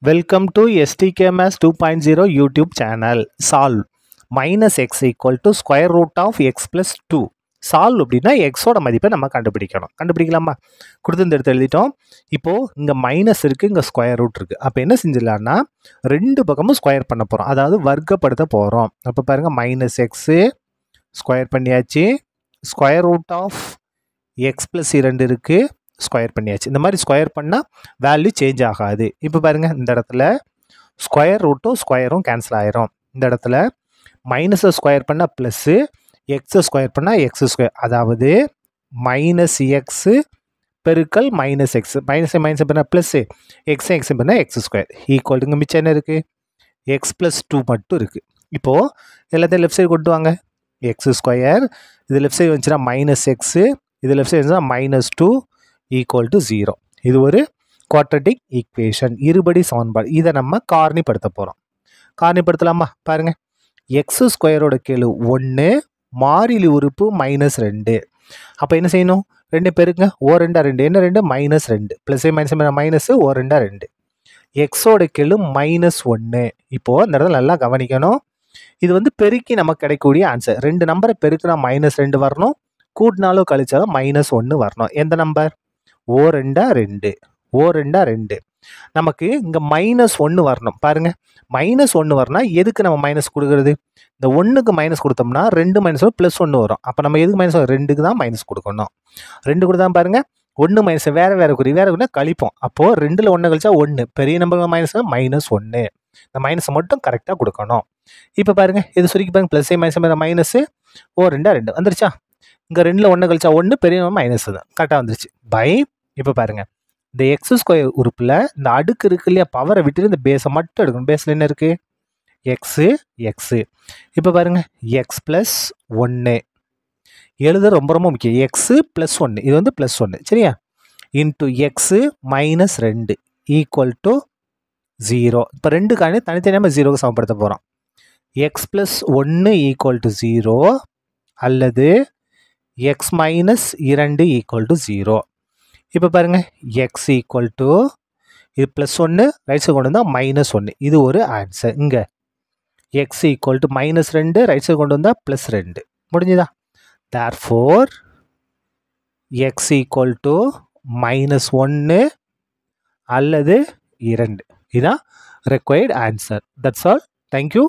Welcome to STKMS 2.0 YouTube channel. Solve minus x equal to square root of x plus 2. Solve அப்படின்னா எக்ஸோட மதிப்பை நம்ம கண்டுபிடிக்கணும். கண்டுபிடிக்கலாமா? கொடுத்து இந்த இடத்துல எழுதிட்டோம். இப்போ இங்கே மைனஸ் இருக்குது, இங்கே ஸ்கொயர் ரூட் இருக்குது. அப்போ என்ன செஞ்சிடலாம்னா ரெண்டு பக்கமும் ஸ்கொயர் பண்ண போகிறோம், அதாவது வர்க்கப்படுத்த போகிறோம். அப்போ பாருங்கள், மைனஸ் எக்ஸு ஸ்கொயர் பண்ணியாச்சு, square root of x plus 2 இருக்குது, ஸ்கொயர் பண்ணியாச்சு. இந்த மாதிரி ஸ்கொயர் பண்ணால் வேல்யூ சேஞ்ச் ஆகாது. இப்போ பாருங்கள், இந்த இடத்துல ஸ்கொயர் ரூட்டும் ஸ்கொயரும் கேன்சல் ஆயிரும். இந்த இடத்துல மைனஸை ஸ்கொயர் பண்ணால் ப்ளஸ்ஸு, எக்ஸை ஸ்கொயர் பண்ணால் எக்ஸ் ஸ்கொயர், அதாவது மைனஸ் எக்ஸு பெருக்கல் மைனஸ் எக்ஸ், மைனஸ் பண்ணால் ப்ளஸ்ஸு, எக்ஸ் பண்ணால் எக்ஸ் ஸ்கொயர் ஈக்குவல். இங்கே மிச்சம் என்ன இருக்குது? எக்ஸ் ப்ளஸ் 2 மட்டும் இருக்குது. இப்போது எல்லாத்தையும் லெஃப்ட் சைடு கொண்டு வாங்க. எக்ஸ் ஸ்கொயர் இது லெஃப்ட் சைடு வந்துச்சுன்னா மைனஸ் எக்ஸு, இது லெஃப்ட் சைடு வந்துச்சுன்னா மைனஸ் 2 ஈக்குவல் டு 0. இது ஒரு குவாட்ரட்டிக் ஈக்குவேஷன், இருபடி சமன்பாடு. இதை நம்ம காரணிப்படுத்த போகிறோம். காரணிப்படுத்தலாமா? பாருங்கள், எக்ஸ் ஸ்கொயரோட கீழ் 1, மாறிலி உறுப்பு மைனஸ் 2. அப்போ என்ன செய்யணும்? 2 பெருங்க, ஓ 2 2, என்ன 2? மைனஸ் 2, ப்ளஸ் மைனஸ் மைனஸ், ஓ 2 2. எக்ஸோட கீழ் மைனஸ் 1. இப்போது இந்த இடத்துல நல்லா கவனிக்கணும், இது வந்து பெருக்கி நமக்கு கிடைக்கக்கூடிய ஆன்சர். 2 நம்பரை பெருக்கினா மைனஸ் 2 வரணும், கூட்டினாலும் கழிச்சாலும் மைனஸ் 1 வரணும். எந்த நம்பர்? ஓ 2 2, ஓ 2 2. நமக்கு இங்கே மைனஸ் 1 வரணும். பாருங்கள், மைனஸ் 1 வரணும். எதுக்கு நம்ம மைனஸ் கொடுக்குறது? இந்த 1க்கு மைனஸ் கொடுத்தோம்னா 2 மைனஸ் ப்ளஸ் 1 வரும். அப்போ நம்ம எதுக்கு மைனஸ்? 2க்கு தான் மைனஸ் கொடுக்கணும். 2 கொடுத்தா பாருங்கள், 1 மைனஸ் வேறு குறி கழிப்போம். அப்போது 2ல் 1 கழிச்சா 1, பெரிய நம்பர் மைனஸ் -1. இந்த மைனஸை மட்டும் கரெக்டாக கொடுக்கணும். இப்போ பாருங்கள், இது சுருக்கி பாருங்கள், ப்ளஸ் மைனஸு, ஓ 2 2 வந்துருச்சா? இங்கே 2ல் 1 கழிச்சா 1, பெரிய நம்பர் மைனஸ் தான், கரெக்டாக வந்துருச்சு. பை இப்போ பாருங்கள், இந்த எக்ஸ் ஸ்கொயர் உறுப்பில் இந்த அடுக்கு இருக்கு இல்லையா, பவரை விட்டுட்டு இந்த பேஸை மட்டும் எடுக்கணும். பேஸில் என்ன இருக்குது? எக்ஸு. இப்போ பாருங்கள், எக்ஸ் ப்ளஸ் 1 எழுத ரொம்ப ரொம்ப முக்கியம். எக்ஸு ப்ளஸ் 1, இது வந்து ப்ளஸ் 1, சரியா? Into x minus 2 equal to 0. இப்போ 2க்கான தனித்தனியாக நம்ம 0க்கு சமப்படுத்த போகிறோம். எக்ஸ் ப்ளஸ் 1 ஈக்குவல் டு 0 அல்லது எக்ஸ் மைனஸ் 2 ஈக்குவல் டு 0. இப்போ பாருங்கள், எக்ஸ் ஈக்குவல் டு இது ப்ளஸ் 1, ரைட் சைடு கொண்டு வந்தால் மைனஸ் 1. இது ஒரு ஆன்சர். இங்கே X equal to minus 2, right side கொண்டு வந்தால் ப்ளஸ் 2. முடிஞ்சுதா? Therefore X equal to minus 1 அல்லது 2. இதுதான் required answer. That's all. Thank you.